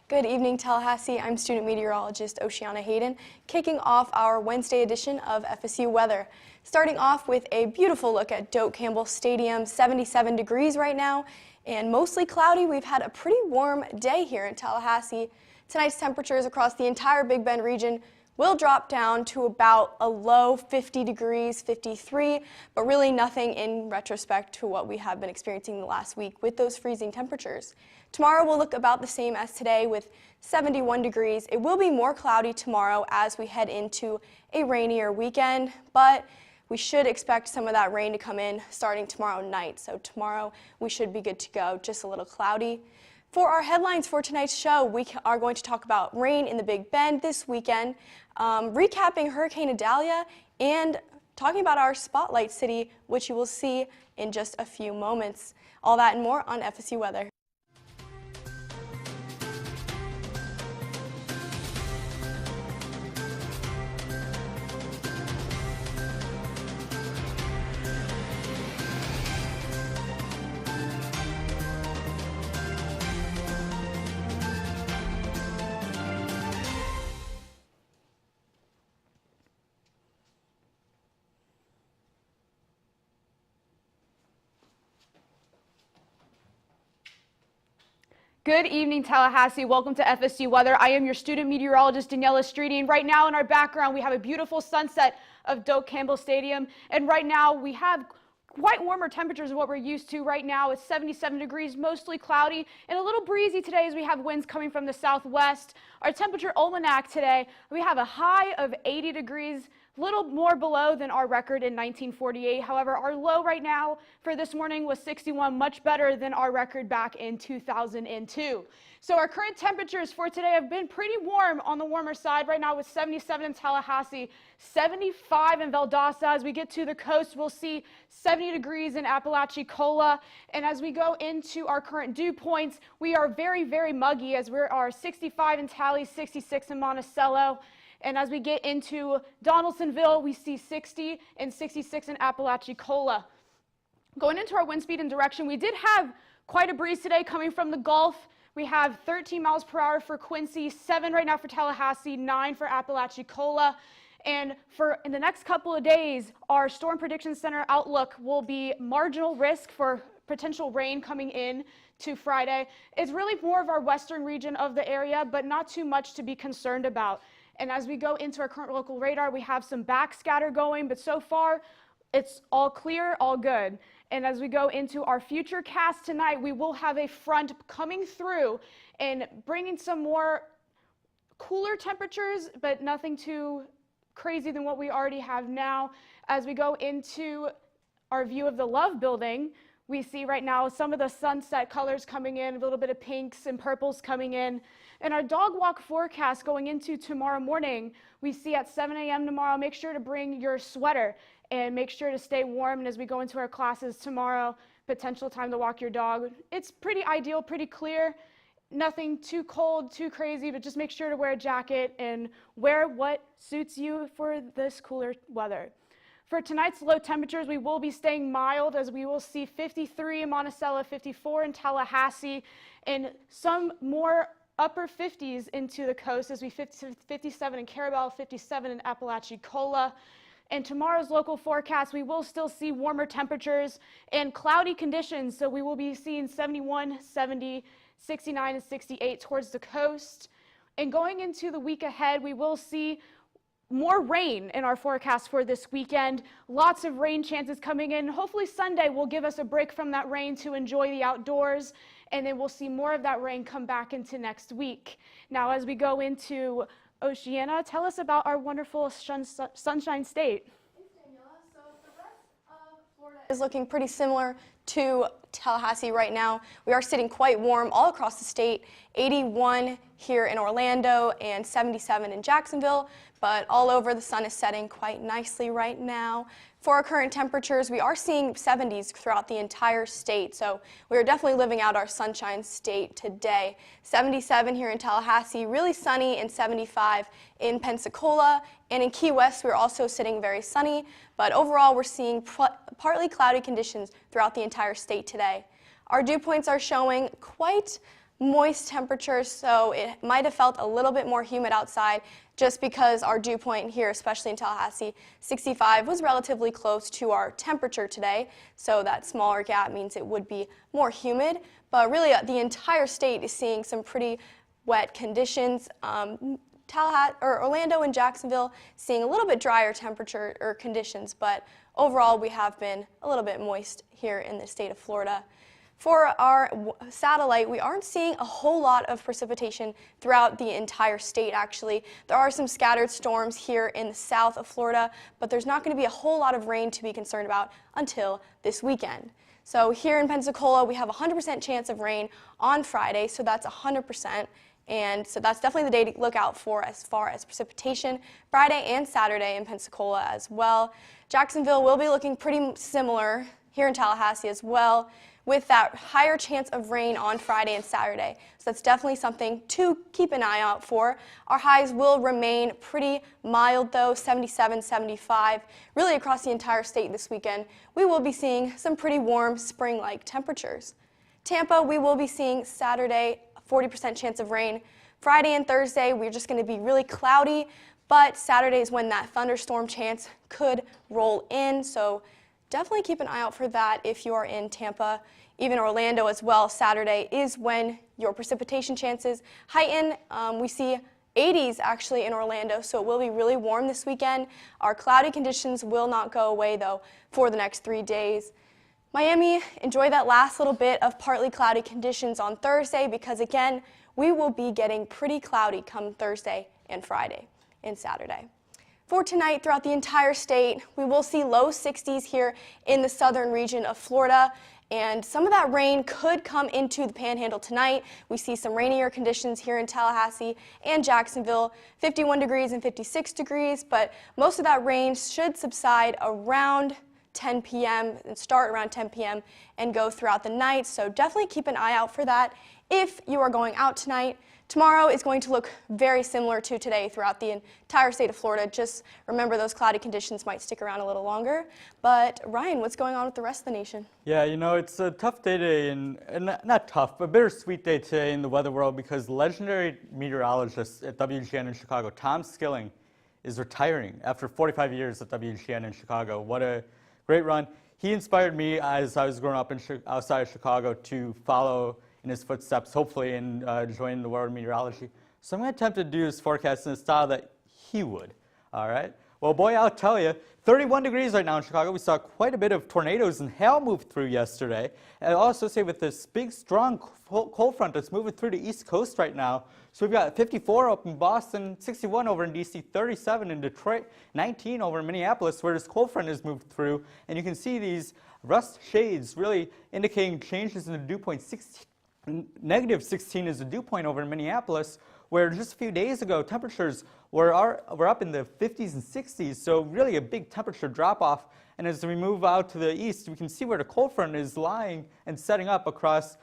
Good evening, Tallahassee. I'm student meteorologist Oceana Hayden, kicking off our Wednesday edition of FSU Weather. Starting off with a beautiful look at Doak Campbell Stadium, 77 degrees right now, and mostly cloudy. We've had a pretty warm day here in Tallahassee. Tonight's temperatures across the entire Big Bend region will drop down to about a low 50 degrees, 53, but really nothing in retrospect to what we have been experiencing the last week with those freezing temperatures. Tomorrow will look about the same as today with 71 degrees. It will be more cloudy tomorrow as we head into a rainier weekend, but we should expect some of that rain to come in starting tomorrow night. So tomorrow we should be good to go, just a little cloudy. For our headlines for tonight's show, we are going to talk about rain in the Big Bend this weekend, recapping Hurricane Idalia, and talking about our Spotlight City, which you will see in just a few moments. All that and more on FSU Weather. Good evening, Tallahassee. Welcome to FSU Weather. I am your student meteorologist, Daniela Streety, and right now in our background we have a beautiful sunset of Doak Campbell Stadium, and right now we have quite warmer temperatures than what we're used to. Right now it's 77 degrees, mostly cloudy, and a little breezy today as we have winds coming from the southwest. Our temperature almanac today, we have a high of 80 degrees, little more below than our record in 1948. However, our low right now for this morning was 61, much better than our record back in 2002. So our current temperatures for today have been pretty warm on the warmer side. Right now with 77 in Tallahassee, 75 in Valdosta. As we get to the coast, we'll see 70 degrees in Apalachicola. And as we go into our current dew points, we are very, very muggy as we are 65 in Tally, 66 in Monticello. And as we get into Donaldsonville, we see 60 and 66 in Apalachicola. Going into our wind speed and direction, we did have quite a breeze today coming from the Gulf. We have 13 miles per hour for Quincy, 7 right now for Tallahassee, 9 for Apalachicola. And in the next couple of days, our Storm Prediction Center outlook will be marginal risk for potential rain coming in to Friday. It's really more of our western region of the area, but not too much to be concerned about. And as we go into our current local radar, we have some backscatter going, but so far it's all clear, all good. And as we go into our future cast tonight, we will have a front coming through and bringing some more cooler temperatures, but nothing too crazy than what we already have now. As we go into our view of the Love Building, we see right now some of the sunset colors coming in, a little bit of pinks and purples coming in. And our dog walk forecast going into tomorrow morning, we see at 7 a.m. tomorrow, make sure to bring your sweater and make sure to stay warm. And as we go into our classes tomorrow, potential time to walk your dog. It's pretty ideal, pretty clear, nothing too cold, too crazy, but just make sure to wear a jacket and wear what suits you for this cooler weather. For tonight's low temperatures, we will be staying mild as we will see 53 in Monticello, 54 in Tallahassee, and some more upper 50s into the coast as we 57 in Carabel, 57 in Apalachicola. And tomorrow's local forecast, we will still see warmer temperatures and cloudy conditions. So we will be seeing 71, 70, 69, and 68 towards the coast. And going into the week ahead, we will see more rain in our forecast for this weekend. Lots of rain chances coming in. Hopefully Sunday will give us a break from that rain to enjoy the outdoors, and then we'll see more of that rain come back into next week. Now, as we go into Oceana, tell us about our wonderful Sunshine State. Thanks, Daniela. So the rest of Florida is looking pretty similar to Tallahassee right now. We are sitting quite warm all across the state, 81 here in Orlando and 77 in Jacksonville, but all over the sun is setting quite nicely right now. For our current temperatures, we are seeing 70s throughout the entire state, so we are definitely living out our Sunshine State today. 77 here in Tallahassee, really sunny, and 75 in Pensacola, and in Key West we're also sitting very sunny, but overall we're seeing partly cloudy conditions throughout the entire state today. Our dew points are showing quite moist temperatures, so it might have felt a little bit more humid outside just because our dew point here, especially in Tallahassee, 65 was relatively close to our temperature today, so that smaller gap means it would be more humid, but really the entire state is seeing some pretty wet conditions. Orlando and Jacksonville seeing a little bit drier temperature or conditions, but overall we have been a little bit moist here in the state of Florida. For our satellite, we aren't seeing a whole lot of precipitation throughout the entire state, actually. There are some scattered storms here in the south of Florida, but there's not going to be a whole lot of rain to be concerned about until this weekend. So here in Pensacola, we have a 100% chance of rain on Friday, so that's 100%. And so that's definitely the day to look out for as far as precipitation, Friday and Saturday in Pensacola as well. Jacksonville will be looking pretty similar here in Tallahassee as well, with that higher chance of rain on Friday and Saturday. So that's definitely something to keep an eye out for. Our highs will remain pretty mild though, 77, 75, really across the entire state this weekend. We will be seeing some pretty warm spring-like temperatures. Tampa, we will be seeing Saturday, 40% chance of rain. Friday and Thursday, we're just going to be really cloudy, but Saturday is when that thunderstorm chance could roll in, so definitely keep an eye out for that if you are in Tampa. Even Orlando as well, Saturday is when your precipitation chances heighten. We see 80s actually in Orlando, so it will be really warm this weekend. Our cloudy conditions will not go away though for the next 3 days. Miami, enjoy that last little bit of partly cloudy conditions on Thursday because again, we will be getting pretty cloudy come Thursday and Friday and Saturday. For tonight, throughout the entire state, we will see low 60s here in the southern region of Florida, and some of that rain could come into the Panhandle tonight. We see some rainier conditions here in Tallahassee and Jacksonville, 51 degrees and 56 degrees, but most of that rain should subside around 10 p.m. and start around 10 p.m. and go throughout the night, so definitely keep an eye out for that if you are going out tonight. Tomorrow is going to look very similar to today throughout the entire state of Florida. Just remember those cloudy conditions might stick around a little longer. But Ryan, what's going on with the rest of the nation? Yeah, you know, it's a tough day today, and not tough, but bittersweet day today in the weather world because legendary meteorologist at WGN in Chicago, Tom Skilling, is retiring after 45 years at WGN in Chicago. What a great run. He inspired me as I was growing up outside of Chicago to follow in his footsteps, hopefully, and join the world of meteorology. So I'm going to attempt to do his forecast in the style that he would, all right? Well, boy, I'll tell you, 31 degrees right now in Chicago. We saw quite a bit of tornadoes and hail move through yesterday. And I'll also say with this big, strong cold front that's moving through the East Coast right now. So we've got 54 up in Boston, 61 over in D.C., 37 in Detroit, 19 over in Minneapolis, where this cold front has moved through. And you can see these rust shades really indicating changes in the dew point. Negative 16 is the dew point over in Minneapolis, where just a few days ago temperatures were up in the 50s and 60s, so really a big temperature drop-off. And as we move out to the east, we can see where the cold front is lying and setting up across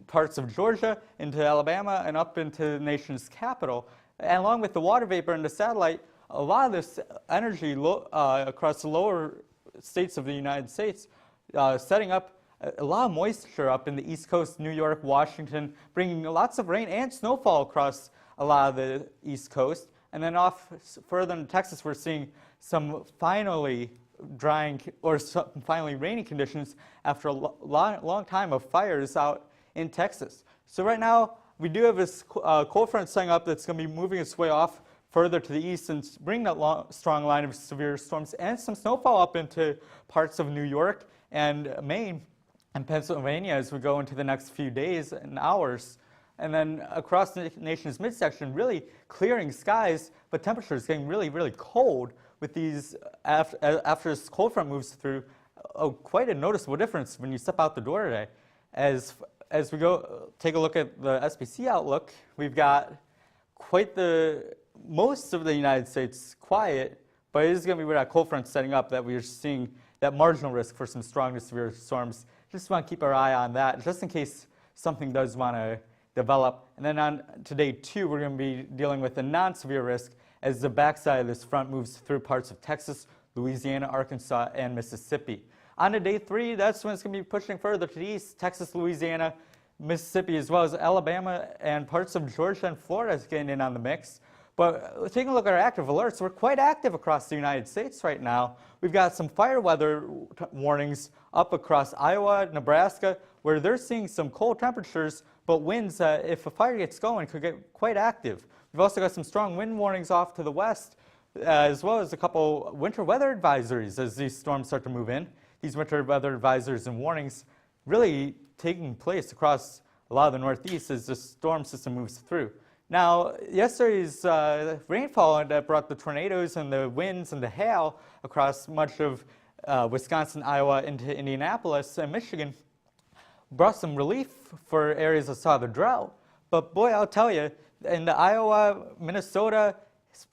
parts of Georgia, into Alabama, and up into the nation's capital. And along with the water vapor and the satellite, a lot of this energy across the lower states of the United States setting up a lot of moisture up in the East Coast, New York, Washington, bringing lots of rain and snowfall across a lot of the East Coast. And then off further in Texas, we're seeing some finally drying or some finally rainy conditions after a long time of fires out in Texas. So right now, we do have this cold front setting up that's going to be moving its way off further to the east and bring that strong line of severe storms and some snowfall up into parts of New York and Maine and Pennsylvania as we go into the next few days and hours. And then across the nation's midsection, really clearing skies, but temperatures getting really, really cold with these, after this cold front moves through, quite a noticeable difference when you step out the door today. As we go take a look at the SPC outlook, we've got most of the United States quiet, but it is going to be with that cold front setting up that we are seeing that marginal risk for some strong to severe storms. Just want to keep our eye on that, just in case something does want to develop. And then on to day 2, we're going to be dealing with a non-severe risk as the backside of this front moves through parts of Texas, Louisiana, Arkansas, and Mississippi. On to day 3, that's when it's going to be pushing further to the east, Texas, Louisiana, Mississippi, as well as Alabama and parts of Georgia and Florida is getting in on the mix. But taking a look at our active alerts, we're quite active across the United States right now. We've got some fire weather warnings up across Iowa, Nebraska, where they're seeing some cold temperatures, but winds, if a fire gets going, could get quite active. We've also got some strong wind warnings off to the west, as well as a couple winter weather advisories as these storms start to move in. These winter weather advisories and warnings really taking place across a lot of the Northeast as the storm system moves through. Now, yesterday's rainfall that brought the tornadoes and the winds and the hail across much of Wisconsin, Iowa, into Indianapolis and Michigan brought some relief for areas that saw the drought. But boy, I'll tell you, in the Iowa, Minnesota,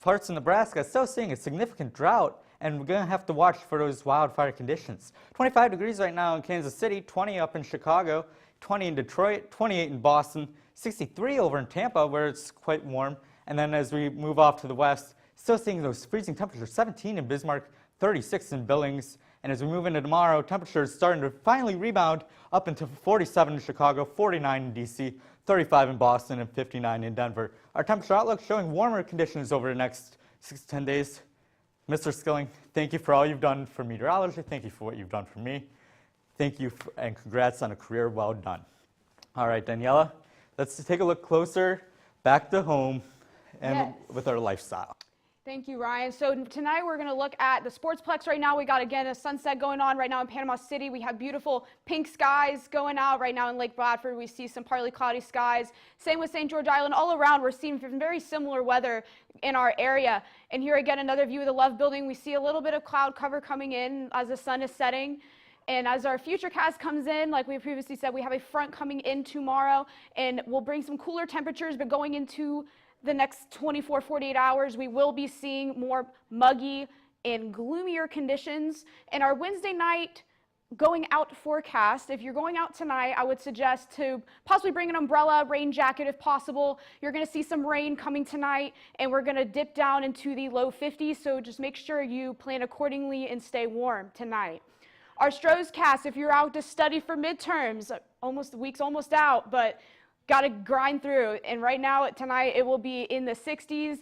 parts of Nebraska, still seeing a significant drought, and we're going to have to watch for those wildfire conditions. 25 degrees right now in Kansas City, 20 up in Chicago, 20 in Detroit, 28 in Boston, 63 over in Tampa, where it's quite warm. And then as we move off to the west, still seeing those freezing temperatures, 17 in Bismarck, 36 in Billings. And as we move into tomorrow, temperatures starting to finally rebound up into 47 in Chicago, 49 in D.C., 35 in Boston, and 59 in Denver. Our temperature outlook showing warmer conditions over the next 6 to 10 days. Mr. Skilling, thank you for all you've done for meteorology. Thank you for what you've done for me. Thank you, and congrats on a career well done. All right, Daniela, let's take a look closer back to home and with our lifestyle. Thank you, Ryan. So tonight we're going to look at the Sportsplex right now. We got, again, a sunset going on right now in Panama City. We have beautiful pink skies going out right now in Lake Bradford. We see some partly cloudy skies. Same with St. George Island. All around, we're seeing very similar weather in our area. And here again, another view of the Love Building. We see a little bit of cloud cover coming in as the sun is setting. And as our futurecast comes in, like we previously said, we have a front coming in tomorrow, and we'll bring some cooler temperatures, but going into the next 24, 48 hours, we will be seeing more muggy and gloomier conditions. And our Wednesday night going out forecast, if you're going out tonight, I would suggest to possibly bring an umbrella, rain jacket if possible. You're going to see some rain coming tonight, and we're going to dip down into the low 50s, so just make sure you plan accordingly and stay warm tonight. Our Strozcast, if you're out to study for midterms, the week's almost out, but got to grind through. And right now, tonight, it will be in the 60s,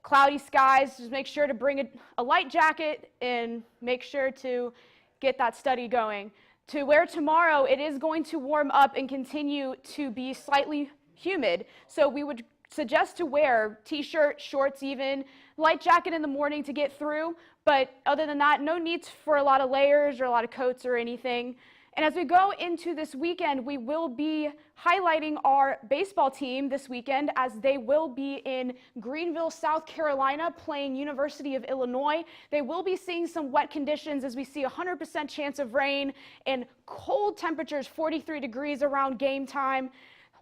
cloudy skies. Just make sure to bring a light jacket and make sure to get that study going. To wear tomorrow, it is going to warm up and continue to be slightly humid. So we would suggest to wear t-shirt, shorts even, light jacket in the morning to get through. But other than that, no need for a lot of layers or a lot of coats or anything. And as we go into this weekend, we will be highlighting our baseball team this weekend as they will be in Greenville, South Carolina, playing University of Illinois. They will be seeing some wet conditions as we see 100% chance of rain and cold temperatures, 43 degrees around game time.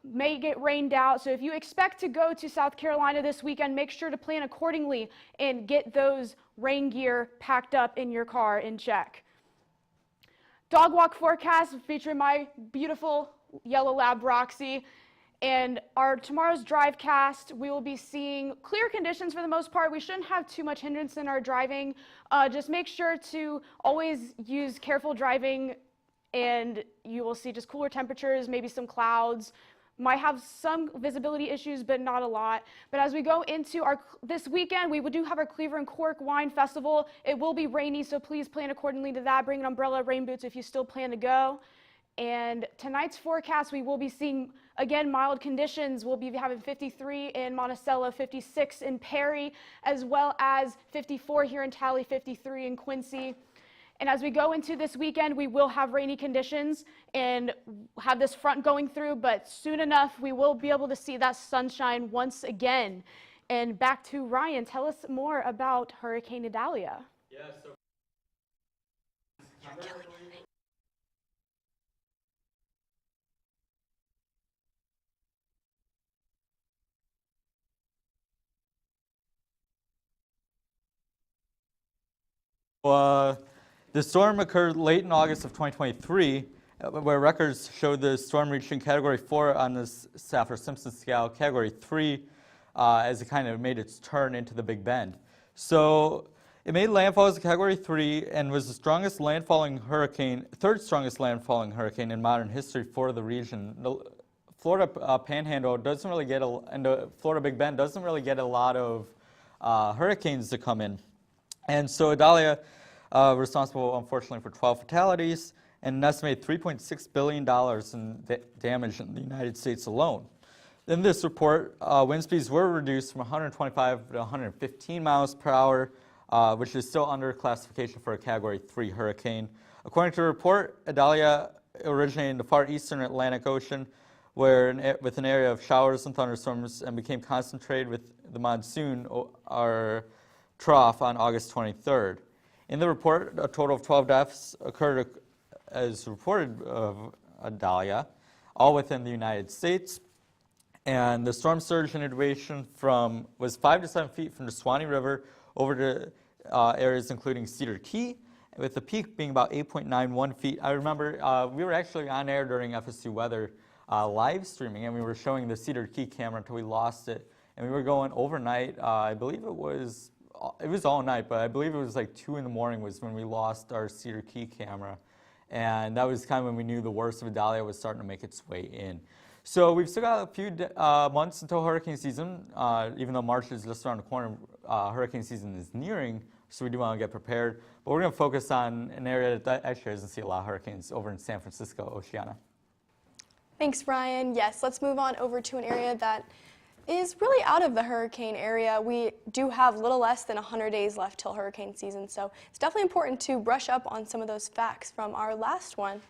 May get rained out. So if you expect to go to South Carolina this weekend, make sure to plan accordingly and get those rain gear packed up in your car in check. Dog walk forecast featuring my beautiful yellow lab Roxy. And our tomorrow's drive cast, we will be seeing clear conditions for the most part. We shouldn't have too much hindrance in our driving. Just make sure to always use careful driving, and you will see just cooler temperatures, maybe some clouds. Might have some visibility issues, but not a lot. But as we go into this weekend, we do have our Cleaver and Cork Wine Festival. It will be rainy, so please plan accordingly to that. Bring an umbrella, rain boots if you still plan to go. And tonight's forecast, we will be seeing, again, mild conditions. We'll be having 53 in Monticello, 56 in Perry, as well as 54 here in Tally, 53 in Quincy. And as we go into this weekend, we will have rainy conditions and have this front going through, but soon enough, we will be able to see that sunshine once again. And back to Ryan, tell us more about Hurricane Idalia. Yeah, so the storm occurred late in August of 2023, where records showed the storm reaching Category 4 on the Saffir-Simpson scale, Category 3, as it kind of made its turn into the Big Bend. So it made landfall as a Category 3 and was the strongest landfalling hurricane, third strongest landfalling hurricane in modern history for the region. Florida Panhandle doesn't really get and the Florida Big Bend doesn't really get a lot of hurricanes to come in. And so Idalia, responsible unfortunately for 12 fatalities and an estimated $3.6 billion in damage in the United States alone. In this report, wind speeds were reduced from 125 to 115 miles per hour, which is still under classification for a Category 3 hurricane. According to the report, Idalia originated in the far eastern Atlantic Ocean, with an area of showers and thunderstorms, and became concentrated with the monsoon or trough on August 23rd. In the report, a total of 12 deaths occurred as reported of Idalia, all within the United States. And the storm surge in duration was 5 to 7 feet from the Suwannee River over to areas including Cedar Key, with the peak being about 8.91 feet. I remember we were actually on air during FSU weather live streaming, and we were showing the Cedar Key camera until we lost it. And we were going overnight. I believe it was all night, but I believe it was like 2 in the morning was when we lost our Cedar Key camera. And that was kind of when we knew the worst of Idalia was starting to make its way in. So we've still got a few months until hurricane season. Even though March is just around the corner, hurricane season is nearing, so we do want to get prepared. But we're going to focus on an area that actually doesn't see a lot of hurricanes over in San Francisco, Oceana. Thanks, Brian. Yes, let's move on over to an area that is really out of the hurricane area. We do have a little less than 100 days left till hurricane season, so it's definitely important to brush up on some of those facts from our last one.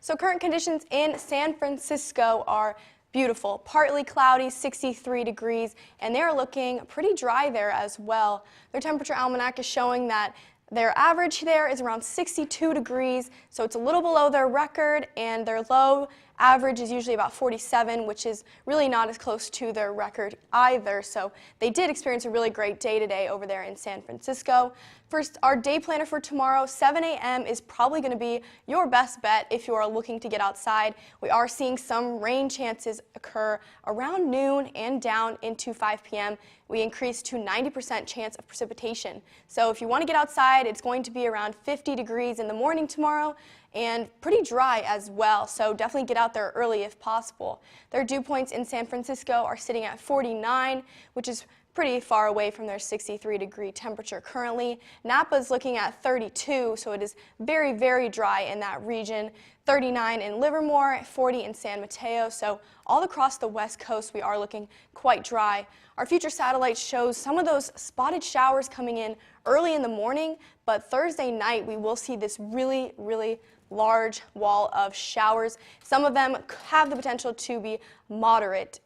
So current conditions in San Francisco are beautiful. Partly cloudy, 63 degrees, and they're looking pretty dry there as well. Their temperature almanac is showing that their average there is around 62 degrees, so it's a little below their record, and their low average is usually about 47, which is really not as close to their record either. So they did experience a really great day today over there in San Francisco. First, our day planner for tomorrow, 7 a.m. is probably going to be your best bet if you are looking to get outside. We are seeing some rain chances occur around noon and down into 5 p.m. We increase to 90% chance of precipitation. So if you want to get outside, it's going to be around 50 degrees in the morning tomorrow and pretty dry as well, so definitely get out there early if possible. Their dew points in San Francisco are sitting at 49, which is pretty far away from their 63-degree temperature currently. Napa's looking at 32, so it is very, very dry in that region. 39 in Livermore, 40 in San Mateo, so all across the west coast we are looking quite dry. Our future satellite shows some of those spotted showers coming in early in the morning, but Thursday night we will see this really, really large wall of showers. Some of them have the potential to be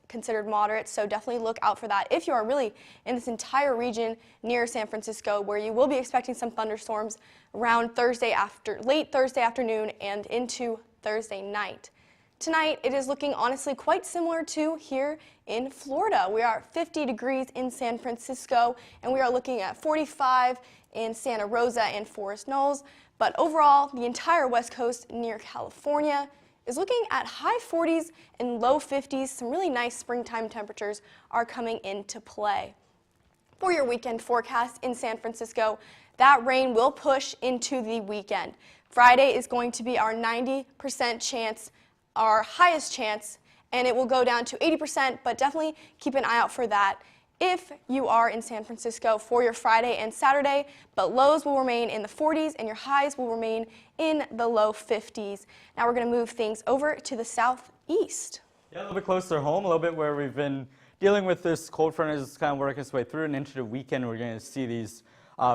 considered moderate, so definitely look out for that if you are really in this entire region near San Francisco, where you will be expecting some thunderstorms around late Thursday afternoon and into Thursday night. Tonight, it is looking honestly quite similar to here in Florida. We are 50 degrees in San Francisco, and we are looking at 45 in Santa Rosa and Forest Knolls. But overall, the entire west coast near California is looking at high 40s and low 50s. Some really nice springtime temperatures are coming into play. For your weekend forecast in San Francisco, that rain will push into the weekend. Friday is going to be our 90% chance, our highest chance, and it will go down to 80%, but definitely keep an eye out for that if you are in San Francisco for your Friday and Saturday, but lows will remain in the 40s and your highs will remain in the low 50s. Now we're going to move things over to the southeast. Yeah, a little bit closer home, a little bit where we've been dealing with this cold front as kind of working its way through, and into the weekend we're going to see these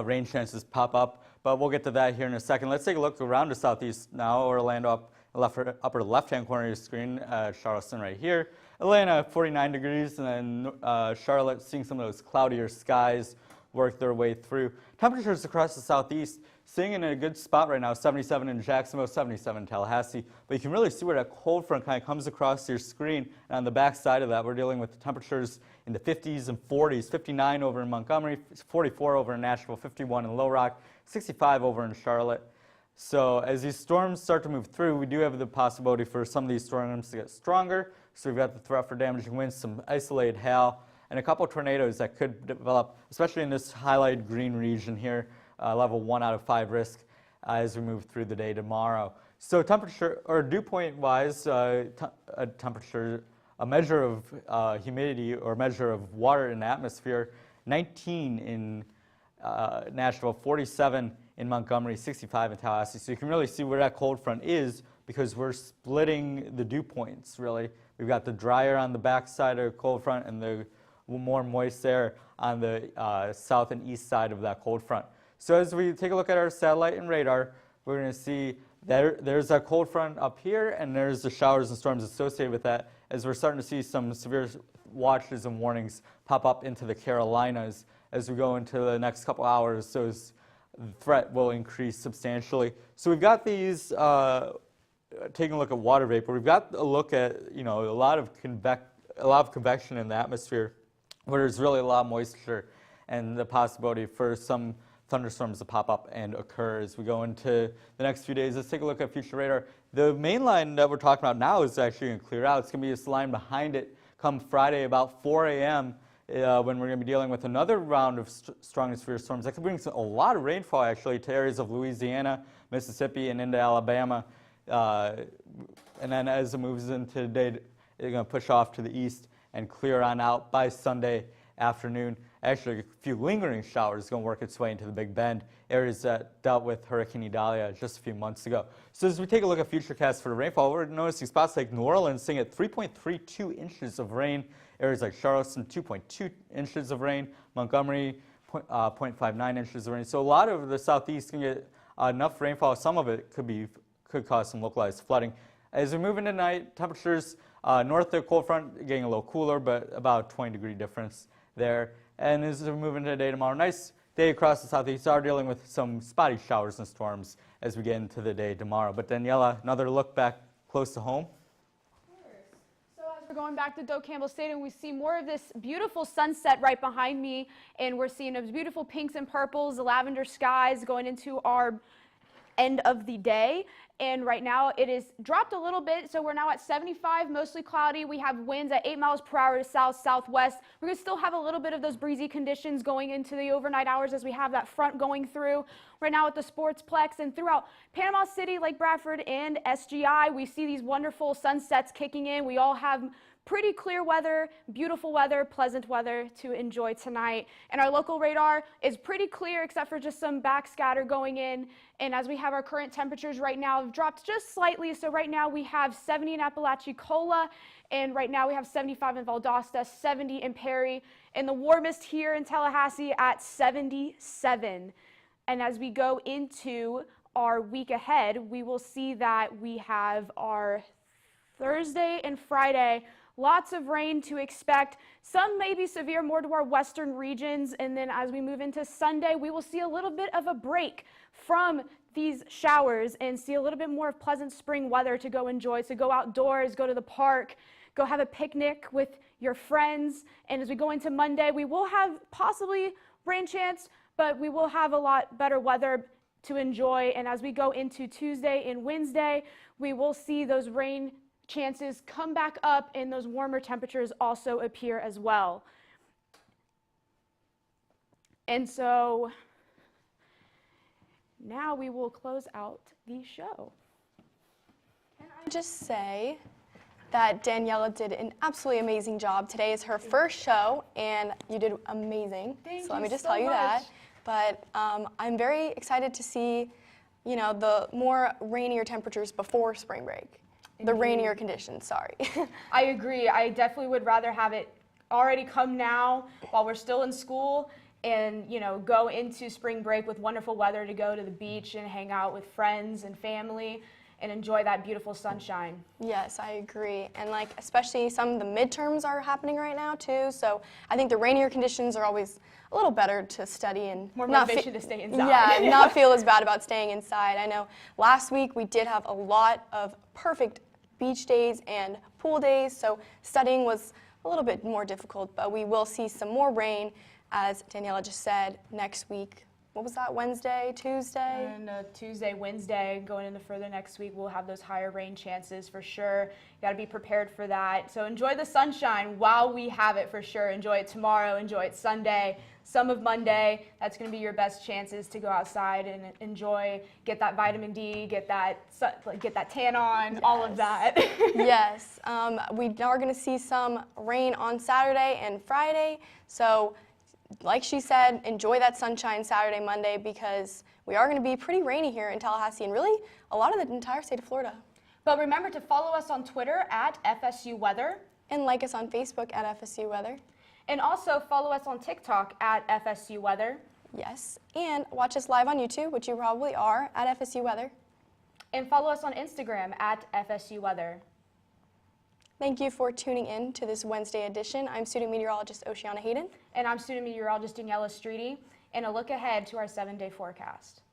rain chances pop up, but we'll get to that here in a second. Let's take a look around the southeast now. Orlando up upper left-hand corner of your screen, Charleston right here. Atlanta 49 degrees, and then Charlotte seeing some of those cloudier skies work their way through. Temperatures across the southeast sitting in a good spot right now, 77 in Jacksonville, 77 in Tallahassee. But you can really see where that cold front kind of comes across your screen. And on the back side of that, we're dealing with temperatures in the 50s and 40s, 59 over in Montgomery, 44 over in Nashville, 51 in Little Rock, 65 over in Charlotte. So as these storms start to move through, we do have the possibility for some of these storms to get stronger. So we've got the threat for damaging winds, some isolated hail, and a couple of tornadoes that could develop, especially in this highlighted green region here, level 1 out of 5 risk as we move through the day tomorrow. So temperature, or dew point wise, temperature a measure of humidity or measure of water in the atmosphere, 19 in Nashville, 47 in Montgomery, 65 in Tallahassee. So you can really see where that cold front is because we're splitting the dew points, really. We've got the drier on the back side of the cold front and the more moist air on the south and east side of that cold front. So as we take a look at our satellite and radar, we're going to see there's that cold front up here, and there's the showers and storms associated with that, as we're starting to see some severe watches and warnings pop up into the Carolinas as we go into the next couple hours. So the threat will increase substantially. So we've got these, taking a look at water vapor, we've got a look at, a lot of convection in the atmosphere, where there's really a lot of moisture and the possibility for some thunderstorms to pop up and occur as we go into the next few days. Let's take a look at future radar. The main line that we're talking about now is actually going to clear out. It's going to be this line behind it come Friday about 4 a.m. When we're going to be dealing with another round of strong and severe storms. That could bring a lot of rainfall actually to areas of Louisiana, Mississippi, and into Alabama. And then as it moves into the day, it's going to push off to the east and clear on out by Sunday afternoon. Actually, a few lingering showers going to work its way into the Big Bend, areas that dealt with Hurricane Idalia just a few months ago. So as we take a look at futurecasts for the rainfall, we're noticing spots like New Orleans sitting at 3.32 inches of rain, areas like Charleston 2.2 inches of rain, Montgomery 0.59 inches of rain. So a lot of the southeast can get enough rainfall. Some of it could cause some localized flooding. As we move into night, temperatures north of the cold front getting a little cooler, but about 20-degree difference there. And as we move into the day tomorrow, nice day across the southeast. Are dealing with some spotty showers and storms as we get into the day tomorrow. But Daniela, another look back close to home. So as we're going back to Doak Campbell Stadium, we see more of this beautiful sunset right behind me, and we're seeing those beautiful pinks and purples, the lavender skies going into our end of the day. And right now it is dropped a little bit, so we're now at 75, mostly cloudy. We have winds at 8 miles per hour to south-southwest. We're going to still have a little bit of those breezy conditions going into the overnight hours as we have that front going through. Right now at the Sportsplex and throughout Panama City, Lake Bradford, and SGI, we see these wonderful sunsets kicking in. We all have pretty clear weather, beautiful weather, pleasant weather to enjoy tonight. And our local radar is pretty clear except for just some backscatter going in. And as we have our current temperatures right now, have dropped just slightly. So right now we have 70 in Apalachicola, and right now we have 75 in Valdosta, 70 in Perry, and the warmest here in Tallahassee at 77. And as we go into our week ahead, we will see that we have our Thursday and Friday, lots of rain to expect. Some may be severe more to our western regions. And then as we move into Sunday, we will see a little bit of a break from these showers and see a little bit more of pleasant spring weather to go enjoy. So go outdoors, go to the park, go have a picnic with your friends. And as we go into Monday, we will have possibly rain chance, but we will have a lot better weather to enjoy. And as we go into Tuesday and Wednesday, we will see those rain chances come back up and those warmer temperatures also appear as well. And so now we will close out the show. Can I just say that Daniela did an absolutely amazing job. Today is her first show, and you did amazing. So let me just tell you that. But I'm very excited to see, the more rainier temperatures before spring break. The rainier conditions, sorry. I agree. I definitely would rather have it already come now while we're still in school and, go into spring break with wonderful weather to go to the beach and hang out with friends and family and enjoy that beautiful sunshine. Yes, I agree. And especially some of the midterms are happening right now too. So I think the rainier conditions are always a little better to study and more motivation to stay inside. Yeah, not feel as bad about staying inside. I know last week we did have a lot of perfect beach days and pool days, so studying was a little bit more difficult, but we will see some more rain, as Daniela just said, next week what was that, Wednesday, Tuesday? And Tuesday, Wednesday, going into further next week, we'll have those higher rain chances for sure. You got to be prepared for that. So enjoy the sunshine while we have it for sure. Enjoy it tomorrow, enjoy it Sunday, some of Monday. That's going to be your best chances to go outside and enjoy, get that vitamin D, get that tan on, all of that. Yes, we are going to see some rain on Saturday and Friday. So like she said, enjoy that sunshine Saturday, Monday, because we are going to be pretty rainy here in Tallahassee and really a lot of the entire state of Florida. But remember to follow us on Twitter at FSU Weather. And like us on Facebook at FSU Weather. And also follow us on TikTok at FSU Weather. Yes, and watch us live on YouTube, which you probably are, at FSU Weather. And follow us on Instagram at FSU Weather. Thank you for tuning in to this Wednesday edition. I'm student meteorologist Oceana Hayden. And I'm student meteorologist Daniela Streety. And a look ahead to our 7-day forecast.